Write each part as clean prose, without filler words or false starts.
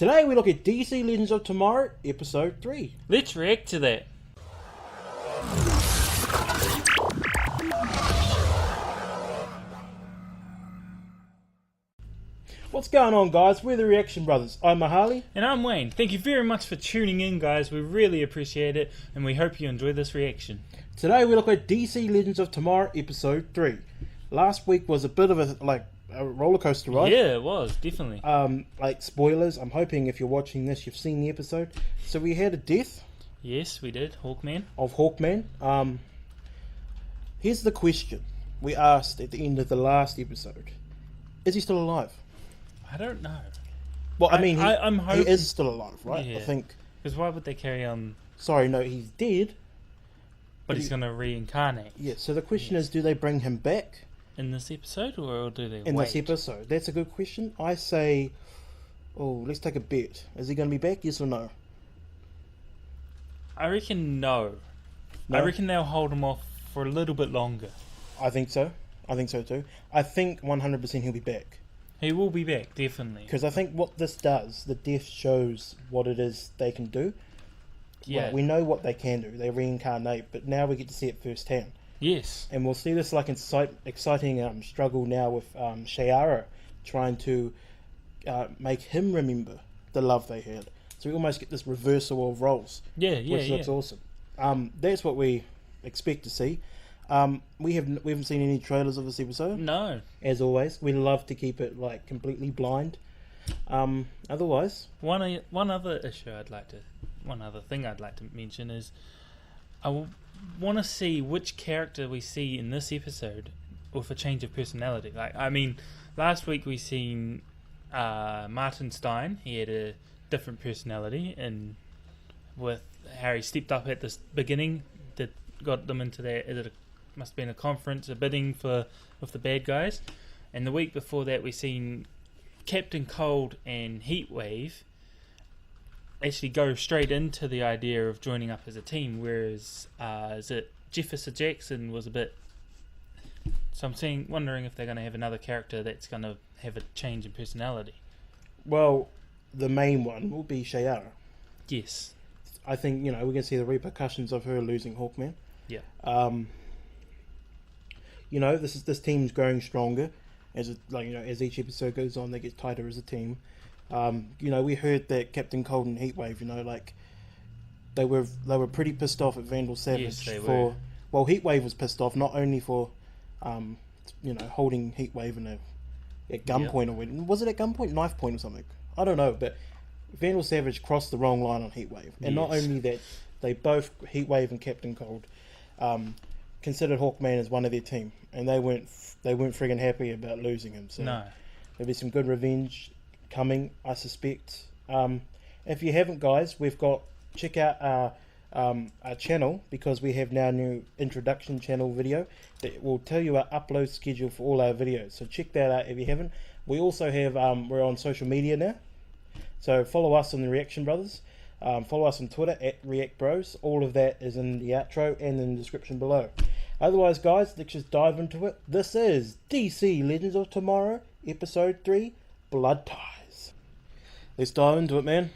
Today we look at DC Legends of Tomorrow, Episode 3. Let's react to that. What's going on, guys? We're the Reaction Brothers. I'm Mahali. And I'm Wayne. Thank you very much for tuning in, guys. We really appreciate it, and we hope you enjoy this reaction. Today we look at DC Legends of Tomorrow, Episode 3. Last week was a bit of a roller coaster ride. Yeah, it was, definitely. Spoilers. I'm hoping if you're watching this, you've seen the episode. So we had a death. Yes, we did. Hawkman. Of Hawkman. Here's the question we asked at the end of the last episode. Is he still alive? I don't know. Well, I'm hoping he is still alive, right? Yeah. I think. Because why would they carry on? Sorry, no, he's dead. But he's going to reincarnate. Yeah, so the question is, do they bring him back? In this episode, or do they In wait? this episode? That's a good question. I say, let's take a bet. Is he going to be back, yes or no? I reckon no. No? I reckon they'll hold him off for a little bit longer. I think so. I think so too. I think 100% he'll be back. He will be back, definitely. Because I think what this does, the death shows what it is they can do. Yeah. Well, we know what they can do. They reincarnate, but now we get to see it firsthand. Yes. And we'll see this exciting struggle now with Shayara trying to make him remember the love they had. So we almost get this reversal of roles. Yeah, which looks awesome. That's what we expect to see. We haven't seen any trailers of this episode. No. As always, we love to keep it completely blind. Otherwise, one other thing I'd like to mention is I want to see which character we see in this episode with a change of personality. Last week we seen Martin Stein. He had a different personality, and with how he stepped up at this beginning, that got them into that. It must have been a conference, a bidding with the bad guys. And the week before that, we seen Captain Cold and Heatwave actually go straight into the idea of joining up as a team, whereas Jefferson Jackson was a bit. So I'm wondering if they're going to have another character that's going to have a change in personality. well, the main one will be Shayara. Yes. I think we're going to see the repercussions of her losing Hawkman. Yeah. This team's growing stronger as as each episode goes on. They get tighter as a team. We heard that Captain Cold and Heatwave, they were pretty pissed off at Vandal Savage. Yes, they were. Well, Heatwave was pissed off not only for holding Heatwave at gunpoint or when was it at gunpoint, knife point or something? I don't know, but Vandal Savage crossed the wrong line on Heatwave, and not only that, they both, Heatwave and Captain Cold, considered Hawkman as one of their team, and they weren't friggin' happy about losing him. So No. there'll be some good revenge coming, I suspect. If you haven't, guys, check out our channel, because we have now a new introduction channel video that will tell you our upload schedule for all our videos. So check that out if you haven't. We also have we're on social media now, so follow us on the Reaction Brothers. Follow us on Twitter at React Bros. All of that is in the outro and in the description below. Otherwise, guys, let's just dive into it. This is DC Legends of Tomorrow, Episode 3, Blood Ties. Let's dive into it, man.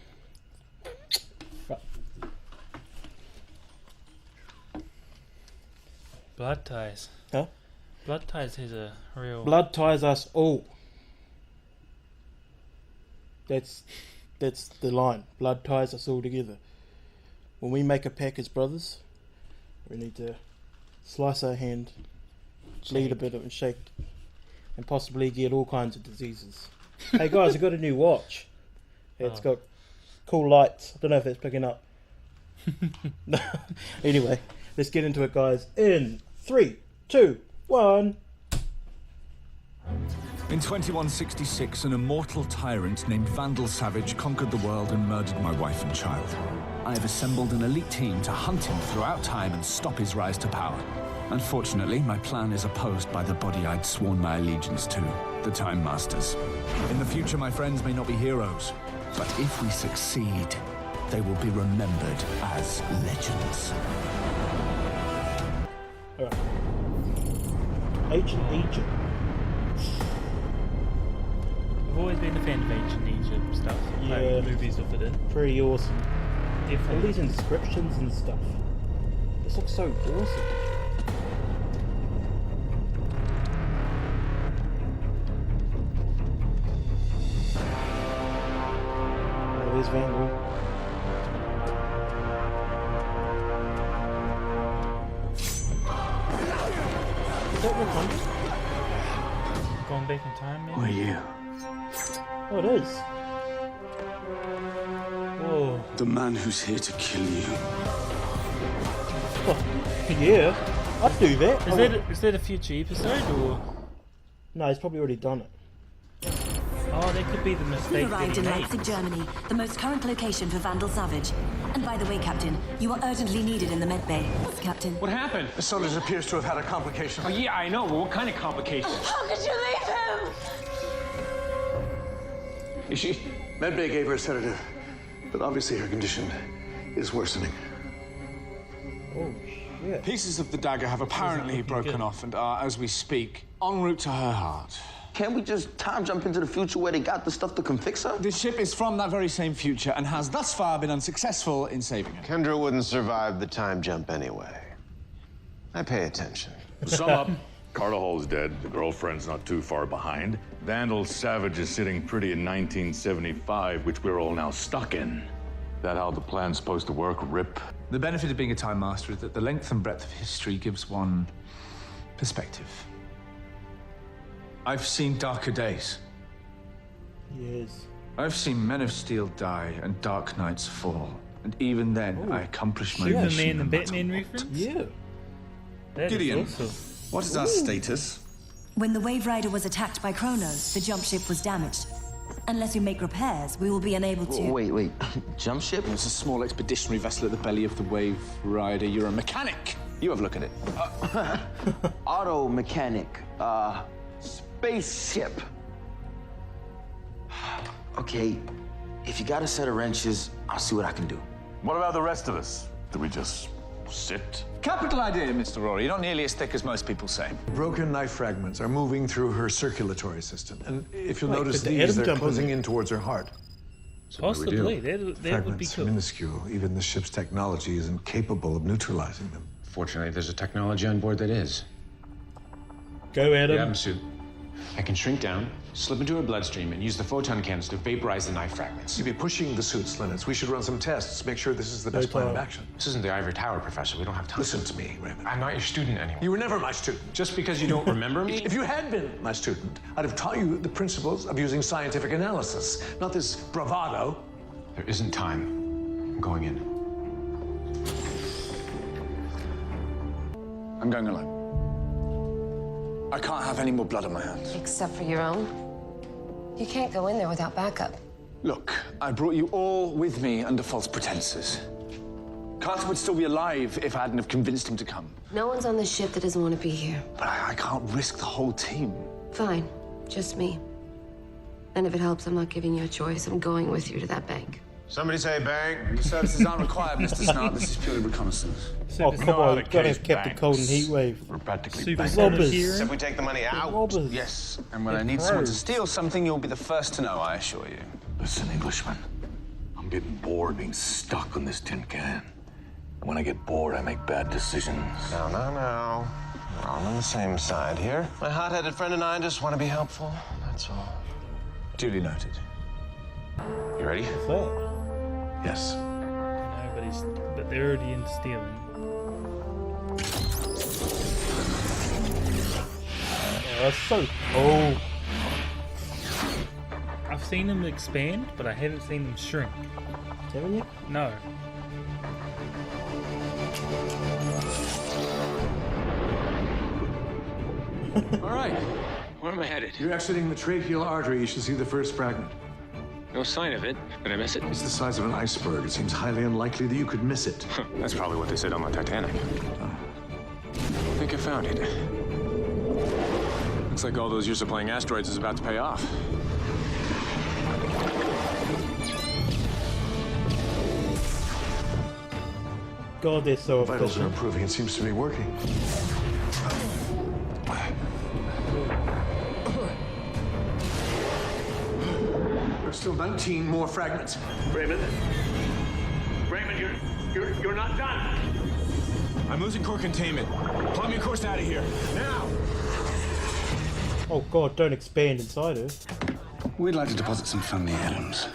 Blood Ties. Huh? Blood Ties has a real... Blood ties us all. That's the line. Blood ties us all together. When we make a pack as brothers, we need to slice our hand, bleed a bit and shake, and possibly get all kinds of diseases. Hey guys, I got a new watch. It's got cool lights. I don't know if that's picking up. Anyway, let's get into it, guys. In 3, 2, 1. In 2166, an immortal tyrant named Vandal Savage conquered the world and murdered my wife and child. I have assembled an elite team to hunt him throughout time and stop his rise to power. Unfortunately, my plan is opposed by the body I'd sworn my allegiance to, the Time Masters. In the future, my friends may not be heroes, but if we succeed, they will be remembered as legends. Ancient Egypt. I've always been a fan of ancient Egypt stuff. Yeah. Like movies with it in. Pretty awesome. All Definitely. these inscriptions and stuff. This looks so awesome. Oh, there's Vandal. Is that Rapunzel? Gone back in time, Who are maybe? you? Oh, it is. Whoa. The man who's here to kill you. Oh, yeah, I'd do that. Is that a future episode or? No, he's probably already done it. Oh, that could be the We've mistake that arrived he in made. Leipzig, Germany, the most current location for Vandal Savage. And by the way, Captain, you are urgently needed in the med bay. Yes, Captain. What happened? The soldier appears to have had a complication. Oh, yeah, I know, but what kind of complications? How could you leave him? Is she? Medbay gave her a sedative, but obviously her condition is worsening. Oh, shit. Pieces of the dagger have apparently broken off and are, as we speak, en route to her heart. Can't we just time jump into the future where they got the stuff that can fix her? The ship is from that very same future and has thus far been unsuccessful in saving her. Kendra wouldn't survive the time jump anyway. I pay attention. To sum up, Cardahol's dead, the girlfriend's not too far behind. Vandal Savage is sitting pretty in 1975, which we're all now stuck in. That how the plan's supposed to work, Rip? The benefit of being a time master is that the length and breadth of history gives one perspective. I've seen darker days. Yes. I've seen men of steel die and dark knights fall. And even then, I accomplished my mission. Superman no and matter Batman what. reference? Yeah. That is Gideon. awesome. What is our status? When the Wave Rider was attacked by Kronos, the jump ship was damaged. Unless you make repairs, we will be unable to... Wait. Jump ship? It's a small expeditionary vessel at the belly of the Wave Rider. You're a mechanic. You have a look at it. Auto mechanic. Spaceship. Okay, if you got a set of wrenches, I'll see what I can do. What about the rest of us? Do we just sit? Capital idea, Mr. Rory. You're not nearly as thick as most people say. Broken knife fragments are moving through her circulatory system. And if you'll Wait, notice could the these, atom they're jump in closing there? in towards her heart. Possibly. That would be Fragments cool. minuscule. Even the ship's technology isn't capable of neutralizing them. Fortunately, there's a technology on board that is. Go at The him. atom suit. I can shrink down, slip into her bloodstream, and use the photon cannons to vaporize the knife fragments. You'd be pushing the suits, Linus. We should run some tests, make sure this is the best plan of action. This isn't the Ivory Tower, Professor. We don't have time. Listen to me, Raymond. I'm not your student anymore. You were never my student. Just because you don't remember me? If you had been my student, I'd have taught you the principles of using scientific analysis, not this bravado. There isn't time. I'm going in. I'm going alone. I can't have any more blood on my hands. Except for your own? You can't go in there without backup. Look, I brought you all with me under false pretenses. Carter would still be alive if I hadn't have convinced him to come. No one's on the ship that doesn't want to be here. But I can't risk the whole team. Fine, just me. And if it helps, I'm not giving you a choice. I'm going with you to that bank. Somebody say bang. Your services aren't required, Mr. Snart. This is purely reconnaissance. Oh, Super come on. Not a Gotta case have Captain banks. Cold and Heatwave. We're practically Super back. Robbers. If we take the money out. Robbers. Yes, and when I need They're someone to pros. steal something, you'll be the first to know, I assure you. Listen, Englishman. I'm getting bored being stuck on this tin can. And when I get bored, I make bad decisions. No. We're all on the same side here. My hot-headed friend and I just want to be helpful. That's all. Duly noted. You ready? What's that? Yes. No, but they're already in stealing. Oh, that's so cool. I've seen them expand, but I haven't seen them shrink. Haven't you? No. All right. Where am I headed? You're exiting the tracheal artery. You should see the first fragment. No sign of it. Did I miss it? It's the size of an iceberg. It seems highly unlikely that you could miss it. That's probably what they said on the Titanic. I think I found it. Looks like all those years of playing asteroids is about to pay off. God, they're so Vitals are efficient. improving. It seems to be working. Still 19 more fragments. Raymond? Raymond, you're not done. I'm losing core containment. Plot me a course out of here. Now! Oh god, don't expand inside her. We'd like to deposit some family items.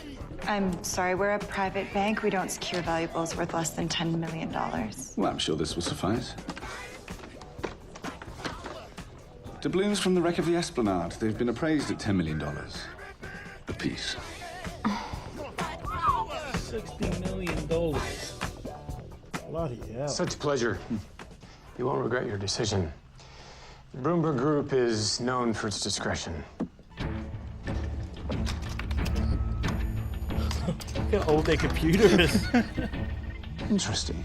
I'm sorry, we're a private bank. We don't secure valuables worth less than $10 million. Well, I'm sure this will suffice. Doubloons from the wreck of the Esplanade. They've been appraised at $10 million apiece. $60 million. Bloody hell. Such a pleasure. You won't regret your decision. The Broomberg Group is known for its discretion. Look how old their computer is. Interesting.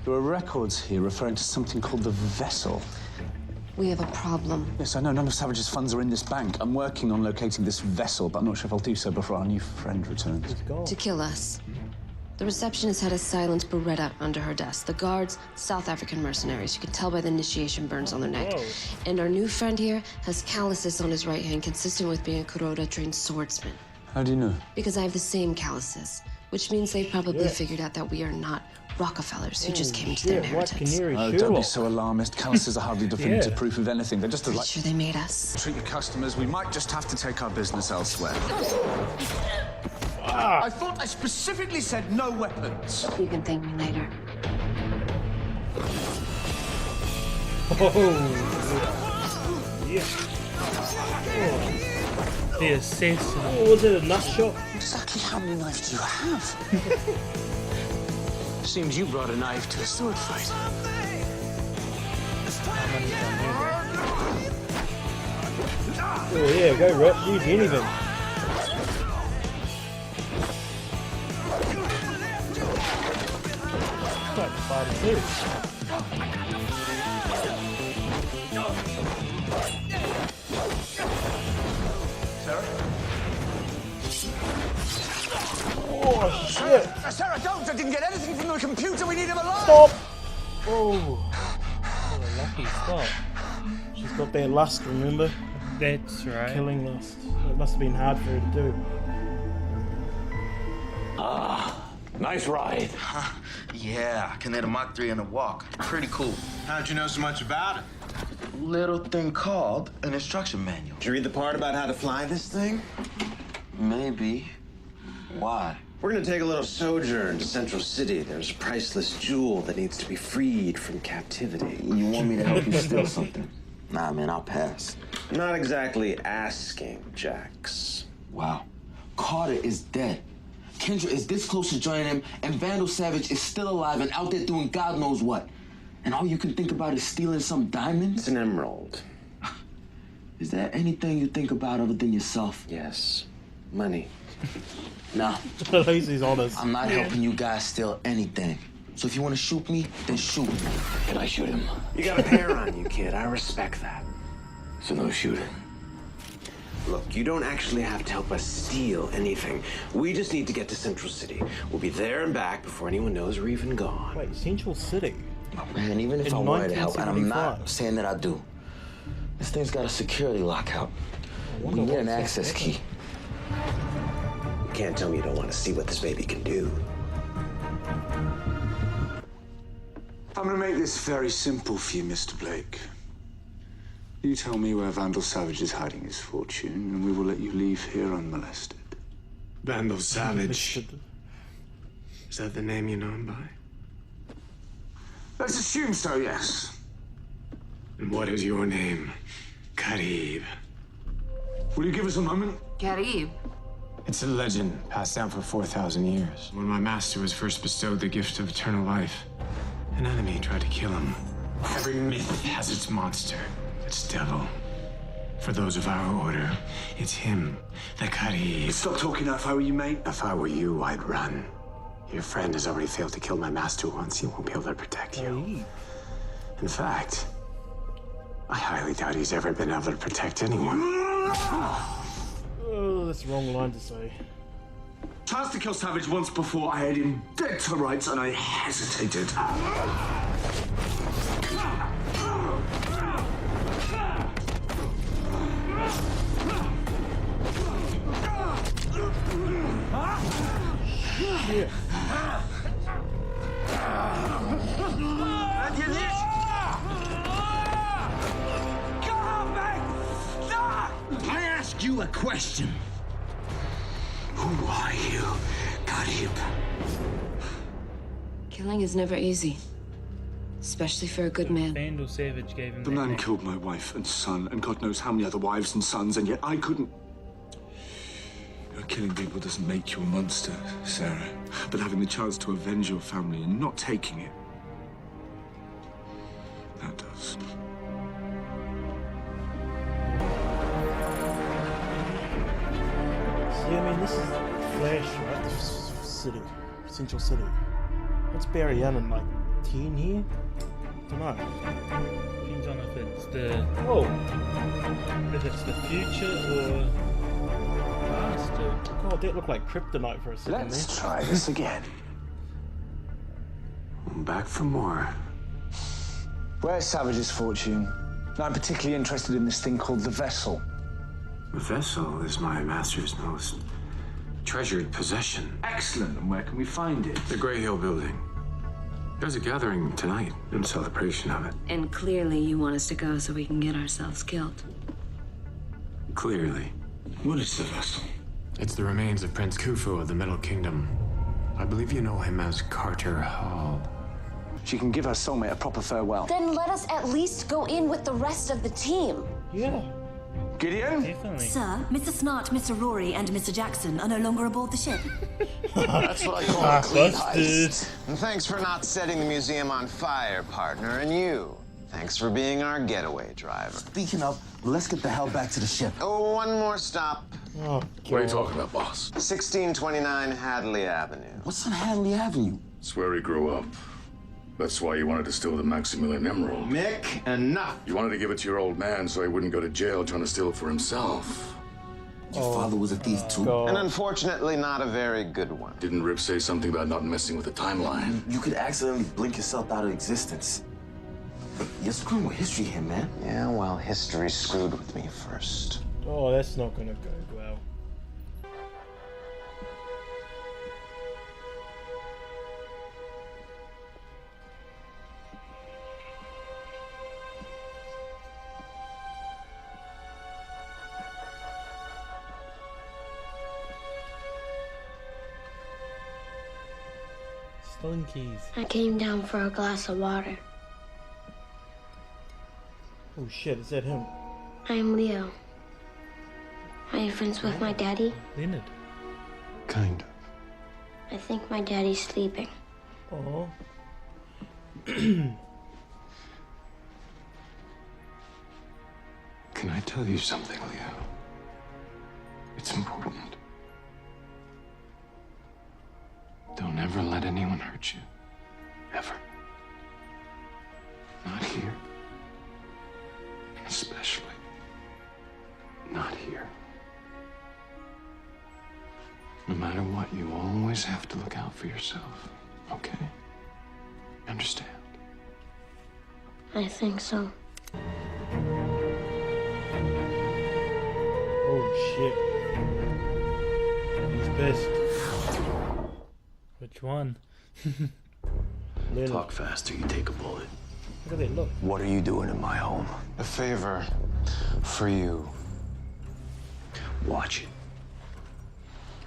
There are records here referring to something called the Vessel. We have a problem. Yes, I know. None of Savage's funds are in this bank. I'm working on locating this vessel, but I'm not sure if I'll do so before our new friend returns. To kill us. The receptionist had a silenced Beretta under her desk. The guards, South African mercenaries. You can tell by the initiation burns on their neck. Whoa. And our new friend here has calluses on his right hand, consistent with being a Kuroda-trained swordsman. How do you know? Because I have the same calluses, which means they probably Yeah. figured out that we are not Rockefellers who just came into their Shit, White inheritance. Canary Oh, don't be Sherlock. so alarmist. Calluses are hardly definitive Yeah. proof of anything. They're just as Pretty like... sure they made us. Treat your customers. We might just have to take our business elsewhere. I thought I specifically said no weapons. You can thank me later. Oh, yeah. The assassin. Oh, was it a nut shot? Exactly how many knives do you have? Seems you brought a knife to a sword fight. Oh yeah, go Rip, use anything. Quite fun too. Oh shit! Sarah, don't! I didn't get anything from the computer. We need him alive. Stop! Oh, what a lucky stop. She's got that lust, remember? That's right. Killing lust. It must have been hard for her to do. Nice ride. Yeah, I can hit a Mach 3 in a walk. Pretty cool. How'd you know so much about it? Little thing called an instruction manual. Did you read the part about how to fly this thing? Maybe. Why? We're gonna take a little sojourn to Central City. There's a priceless jewel that needs to be freed from captivity. You want me to help you steal something? Nah, man, I'll pass. Not exactly asking, Jax. Wow. Carter is dead. Kendra is this close to joining him, and Vandal Savage is still alive and out there doing God knows what. And all you can think about is stealing some diamonds? It's an emerald. Is there anything you think about other than yourself? Yes. Money. Nah. At least he's honest. I'm not helping you guys steal anything. So if you want to shoot me, then shoot me. Can I shoot him? You got a pair on you, kid. I respect that. So no shooting. Look, you don't actually have to help us steal anything. We just need to get to Central City. We'll be there and back before anyone knows we're even gone. Wait, Central City? Man, even if In I wanted to help, and I'm 1975. not saying that I do, this thing's got a security lockout. We need an access key. You can't tell me you don't want to see what this baby can do. I'm gonna make this very simple for you, Mr. Blake. You tell me where Vandal Savage is hiding his fortune, and we will let you leave here unmolested. Vandal Savage. Is that the name you know him by? Let's assume so, yes. And what is your name? Karib. Will you give us a moment? Karib. It's a legend passed down for 4,000 years. When my master was first bestowed the gift of eternal life, an enemy tried to kill him. Every myth has its monster, its devil. For those of our order, it's him, the Karib. Stop talking if I were you, mate. If I were you, I'd run. Your friend has already failed to kill my master once. He won't be able to protect you. In fact, I highly doubt he's ever been able to protect anyone. Oh, that's the wrong line to say. Chance to kill Savage once before. I had him dead to rights, and I hesitated. Yeah. I ask you a question. Who are you, Karib? Killing is never easy. Especially for a good man. Vandal Savage gave him The that man name. killed my wife and son, and God knows how many other wives and sons, and yet I couldn't. You know, killing people doesn't make you a monster, Sarah. But having the chance to avenge your family and not taking it, that does. See, I mean, this is Flash, right? The city, Central City. What's Barry Allen, like 10 here? Don't know. Depends on if it's the future or past. Or... God, that looked like kryptonite for a second. Let's try this again. I'm back for more. Where's Savage's fortune? I'm particularly interested in this thing called the Vessel. The vessel is my master's most treasured possession. Excellent. And where can we find it? The Grey Hill building. There's a gathering tonight in celebration of it. And clearly you want us to go so we can get ourselves killed. Clearly. What is the vessel? It's the remains of Prince Khufu of the Middle Kingdom. I believe you know him as Carter Hall. She can give her soulmate a proper farewell. Then let us at least go in with the rest of the team. Yeah. Gideon? Definitely. Sir, Mr. Smart, Mr. Rory, and Mr. Jackson are no longer aboard the ship. That's what I call a clean busted. heist. And thanks for not setting the museum on fire, partner. And you, thanks for being our getaway driver. Speaking of, let's get the hell back to the ship. Oh, one more stop. Oh, What are you talking about, boss? 1629 Hadley Avenue. What's on Hadley Avenue? It's where he grew up. That's why you wanted to steal the Maximilian Emerald. Mick, enough. You wanted to give it to your old man so he wouldn't go to jail trying to steal it for himself. Your father was a thief too. God. And unfortunately, not a very good one. Didn't Rip say something about not messing with the timeline? You could accidentally blink yourself out of existence. You're screwing with history here, man. Yeah, well, history screwed with me first. Oh, that's not gonna go well. Stolen keys. I came down for a glass of water. Oh shit, is that him? I'm Leo. Are you friends with my daddy? Leonard. Kind of. I think my daddy's sleeping. Oh. Can I tell you something, Leo? It's important. Don't ever let anyone hurt you. Ever. Not here. Especially not here. No matter what, you always have to look out for yourself, okay? Understand? I think so. Oh shit. He's pissed. Which one? Leonard. Talk faster, you take a bullet. Look at that look. What are you doing in my home? A favor for you. Watch it.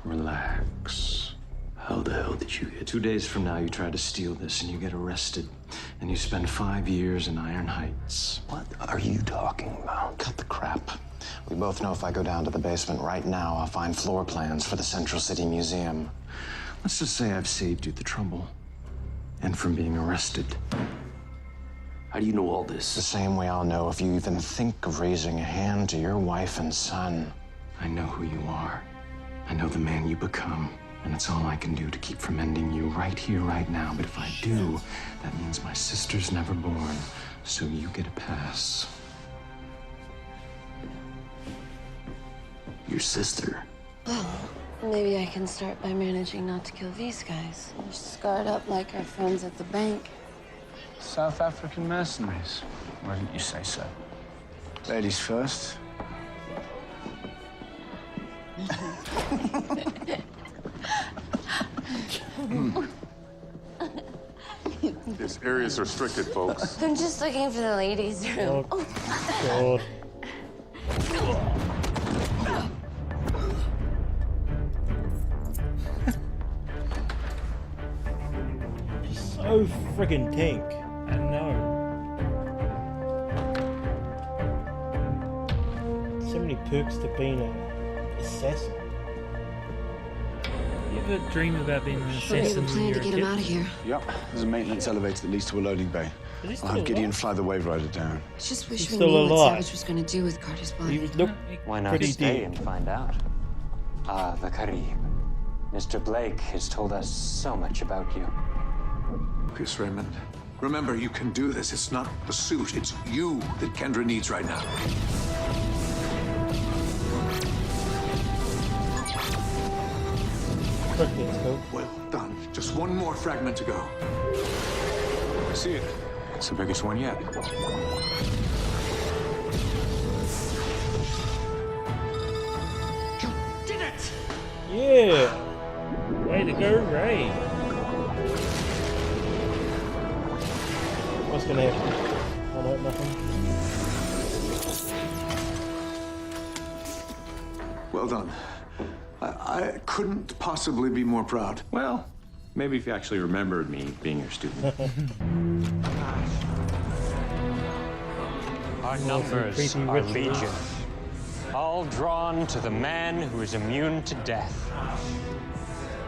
Relax. How the hell did you get 2 days from now, you try to steal this and you get arrested. And you spend 5 years in Iron Heights. What are you talking about? Cut the crap. We both know if I go down to the basement right now, I'll find floor plans for the Central City Museum. Let's just say I've saved you the trouble. And from being arrested. How do you know all this? The same way I'll know if you even think of raising a hand to your wife and son. I know who you are. I know the man you become. And it's all I can do to keep from ending you right here, right now. But if I do, that means my sister's never born. So you get a pass. Your sister. Well, maybe I can start by managing not to kill these guys. They're scarred up like our friends at the bank. South African mercenaries. Why didn't you say so? Ladies first. This area's restricted, folks. I'm just looking for the ladies' room. Oh, God. So friggin' tank. I know. So many perks to being an assassin. You ever dream about being an We have a assassin when plan you're to a get kid? him out of here. Yep, there's a maintenance elevator that leads to a loading bay. Is he I'll still have Gideon alive? fly the wave rider down. I just He's wish we still knew what alive. Savage was going to do with Carter's He body. was look Why not pretty stay dead. and find out? Ah, the Carib. Mr. Blake has told us so much about you. Chris Raymond. Remember, you can do this. It's not the suit, it's you that Kendra needs right now. Quick, let's go. Well done. Just one more fragment to go. I see it. It's the biggest one yet. You did it! Yeah. Way to go, Ray. What's gonna happen? Oh no, nothing. Well done. I couldn't possibly be more proud. Well, maybe if you actually remembered me being your student. Our numbers are legion, all drawn to the man who is immune to death.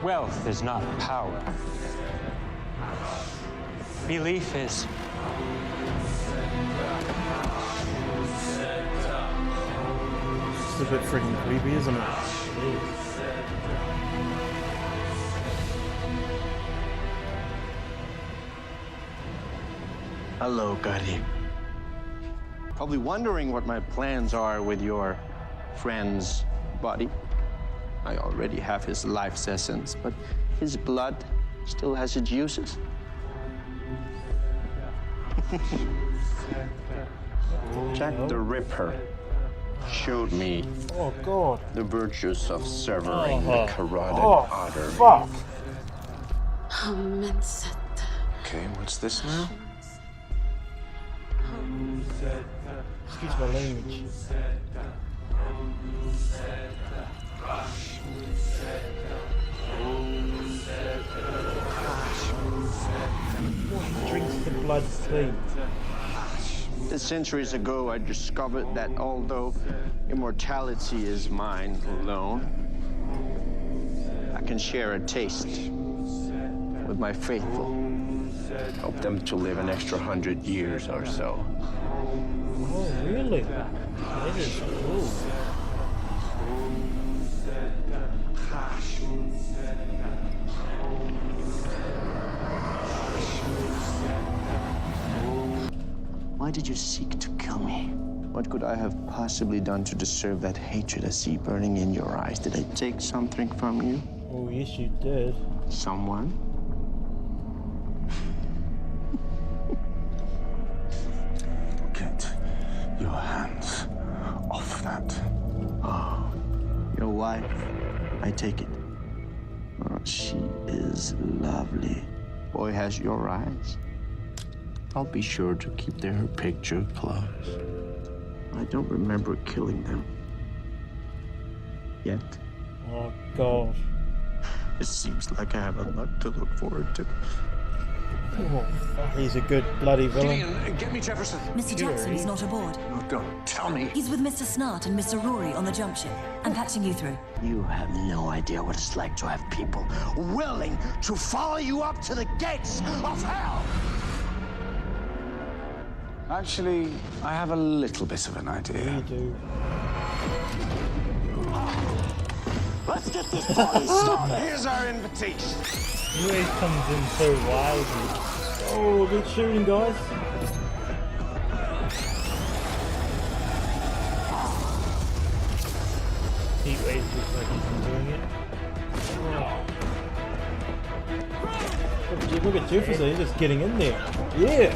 Wealth is not power. Belief is. It's a bit freaking creepy, isn't it? Hello, Gary. Probably wondering what my plans are with your friend's body. I already have his life's essence, but his blood still has its uses. Jack the Ripper showed me the virtues of severing the carotid artery. Fuck! Okay, what's this now? Excuse my language. Drinks the blood clean. Centuries ago, I discovered that although immortality is mine alone, I can share a taste with my faithful. Help them to live an extra 100 years or so. Oh, really? That is cool. Why did you seek to kill me? What could I have possibly done to deserve that hatred I see burning in your eyes? Did I take something from you? Oh, yes, you did. Someone? Get your hands off that. Oh, your wife, I take it. Oh, she is lovely. Boy has your eyes. I'll be sure to keep her picture close. I don't remember killing them. Yet. Oh, God. It seems like I have a lot to look forward to. Oh, fuck, he's a good bloody villain. Gideon, get me Jefferson. Mr. Jackson is not aboard. No, don't tell me. He's with Mr. Snart and Mr. Rory on the jump ship. I'm patching you through. You have no idea what it's like to have people willing to follow you up to the gates of hell! Actually, I have a little bit of an idea. You do. Let's get this party started. Here's our invitation. He always comes in so wildly. Oh, good shooting, guys. Heat wave looks like he's been doing it. Look at Jefferson, he's just getting in there. Yeah.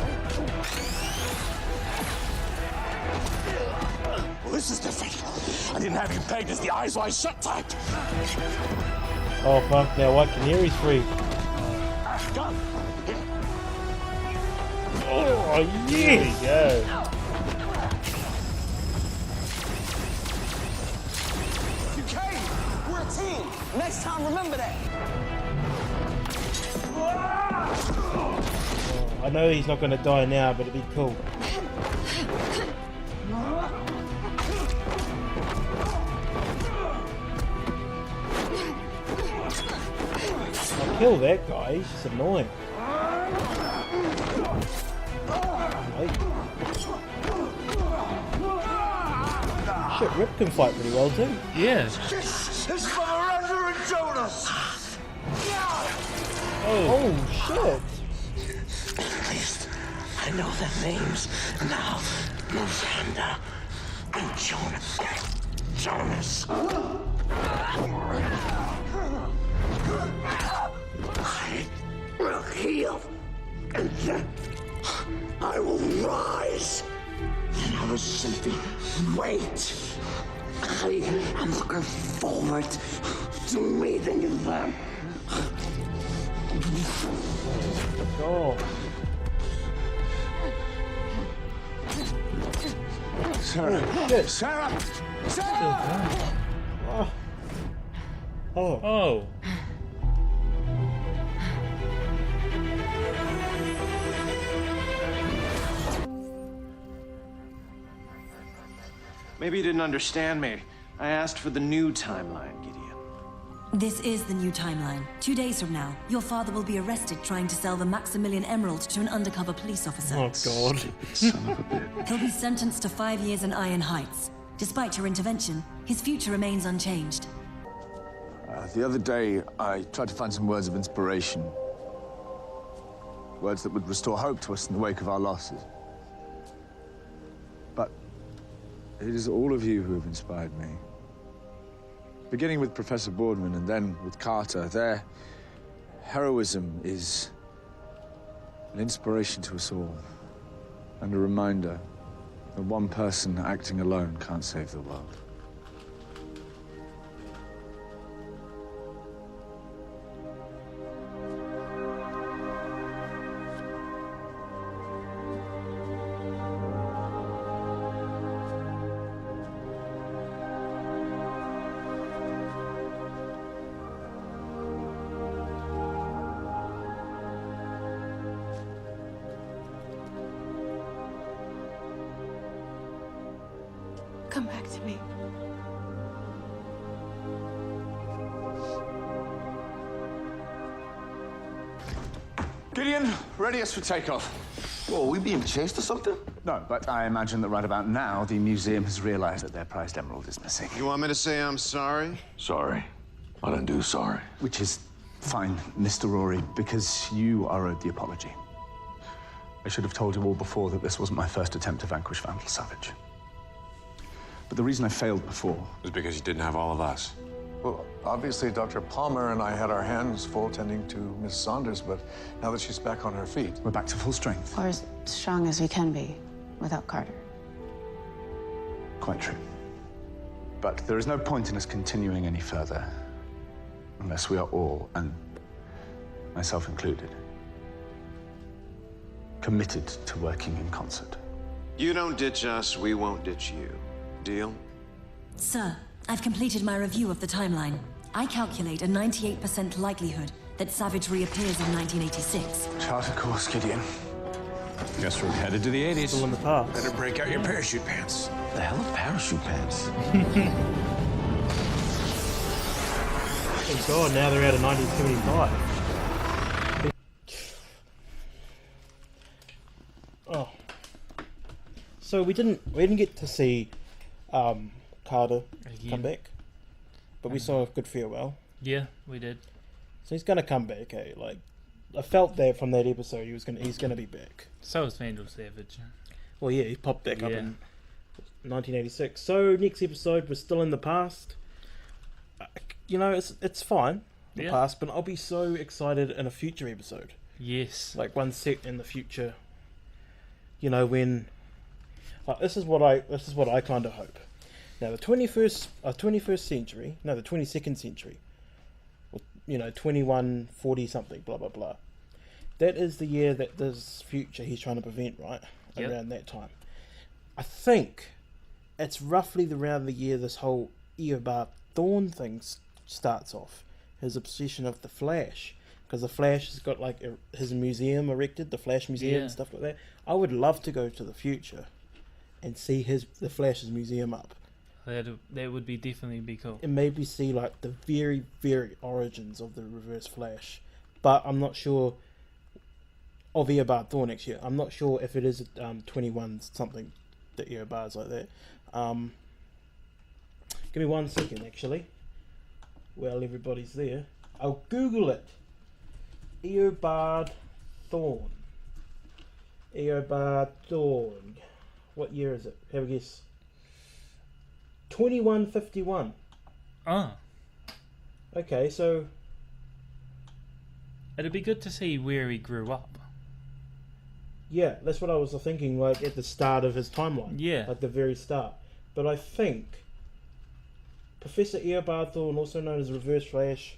Well, this is different. I didn't have you pegged as the eyes wide shut type. Oh, fuck, now White Canary's free. Oh, yes! There you go. You came! We're a team! Next time, remember that! I know he's not going to die now, but it'd be cool. I'll kill that guy, he's just annoying. Wait. Shit, Rip can fight pretty well too. Yeah. This is for the Reverend Jonas! Oh shit! At least I know their names now. Miranda and Jonas. Jonas. I will heal, and then I will rise. And I will simply wait. I am looking forward to meeting them. Oh. Sarah! Shit. Sarah! Sarah! Oh. Oh. Maybe you didn't understand me. I asked for the new timeline, Gideon. This is the new timeline. 2 days from now, your father will be arrested trying to sell the Maximilian Emerald to an undercover police officer. Oh god. Son of a bitch. He'll be sentenced to 5 years in Iron Heights. Despite your intervention, his future remains unchanged. The other day, I tried to find some words of inspiration. Words that would restore hope to us in the wake of our losses. But it is all of you who have inspired me. Beginning with Professor Boardman and then with Carter, their heroism is an inspiration to us all. And a reminder that one person acting alone can't save the world. Come back to me. Gideon, ready us for takeoff. Whoa, are we being chased or something? No, but I imagine that right about now, the museum has realized that their prized emerald is missing. You want me to say I'm sorry? Sorry. I don't do sorry. Which is fine, Mr. Rory, because you are owed the apology. I should have told you all before that this wasn't my first attempt to vanquish Vandal Savage. But the reason I failed before was because you didn't have all of us. Well, obviously, Dr. Palmer and I had our hands full tending to Miss Saunders, but now that she's back on her feet, we're back to full strength. Or as strong as we can be without Carter. Quite true. But there is no point in us continuing any further unless we are all, and myself included, committed to working in concert. You don't ditch us, we won't ditch you. Deal? Sir, I've completed my review of the timeline. I calculate a 98% likelihood that Savage reappears in 1986. Chart a course, Gideon. Guess we're headed to the 80s. Still in the past. better break out your parachute pants. The hell are parachute pants? Thank God, now they're out of 1975. Oh. So we didn't get to see Carter come back, but we saw a good farewell. Yeah, we did. So he's gonna come back. Eh? Like, I felt that from that episode, he's gonna be back. So is Vandal Savage. Well, yeah, he popped back up in 1986. So next episode, we're still in the past. You know, it's fine, the past, but I'll be so excited in a future episode. Yes, like one set in the future. You know, when this is what I kind of hope. Now, the 21st century, no, the 22nd century, or, you know, 2140 something, blah blah blah. that is the year that this future he's trying to prevent, right? Yep. Around that time. I think it's roughly around the year this whole Eobard Thawne thing starts off. His obsession of the Flash. Because the Flash has got like his museum erected, the Flash Museum and stuff like that. I would love to go to the future and see the Flash's museum up. That would be definitely be cool. And maybe see like the very, very origins of the Reverse Flash. But I'm not sure of Eobard Thawne next year. I'm not sure if it is 21 something, the Eobard's like that. Give me 1 second actually. While everybody's there. I'll Google it. Eobard Thawne. Eobard Thawne. What year is it? Have a guess. 2151. Ah. Okay, so it'd be good to see where he grew up. Yeah, that's what I was thinking, like at the start of his timeline. Yeah. At the very start. But I think Professor Eobard Thawne, also known as Reverse Flash,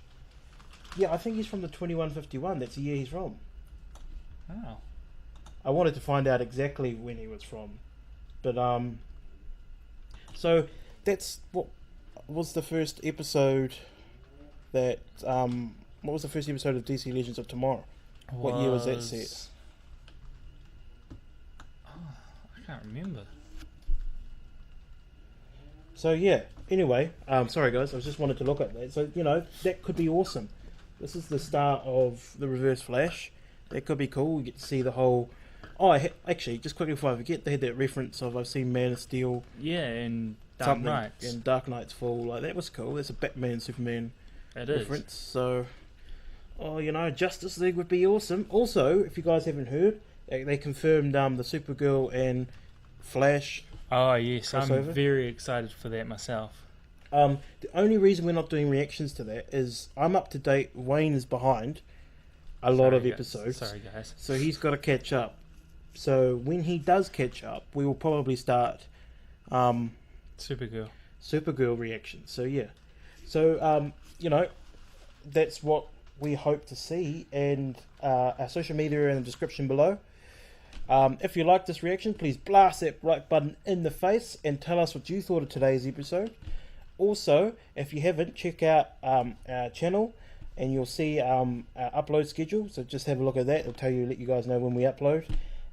yeah, I think he's from the 2151. That's the year he's from. Oh. I wanted to find out exactly when he was from. But, so that's what was the first episode that, what was the first episode of DC Legends of Tomorrow? What year was that set? I can't remember. So yeah, anyway, sorry guys, I just wanted to look at that. So, you know, that could be awesome. This is the start of the Reverse Flash. That could be cool. We get to see the whole... Oh, actually, just quickly before I forget, they had that reference of I've seen Man of Steel. Yeah, and Dark Knights. And Dark Knight's Fall. Like, that was cool. That's a Batman, Superman reference. So, oh, you know, Justice League would be awesome. Also, if you guys haven't heard, they confirmed the Supergirl and Flash. Oh, yes. crossover. I'm very excited for that myself. The only reason we're not doing reactions to that is I'm up to date. Wayne is behind a lot of episodes. Sorry, guys. So he's got to catch up. So when he does catch up, we will probably start Supergirl reactions. So yeah. So you know, that's what we hope to see, and our social media are in the description below. If you like this reaction, please blast that like button in the face and tell us what you thought of today's episode. Also, if you haven't, check out our channel and you'll see our upload schedule. So just have a look at that. It'll tell you, let you guys know when we upload.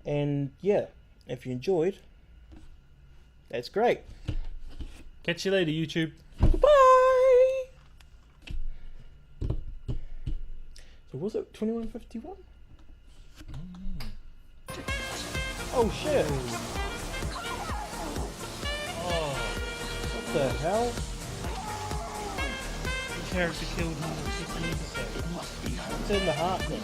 And yeah, if you enjoyed, that's great. Catch you later, YouTube. Bye. So was it 2151? Oh shit! Oh, what the hell? The character killed him in the second episode. It's in the heart thing.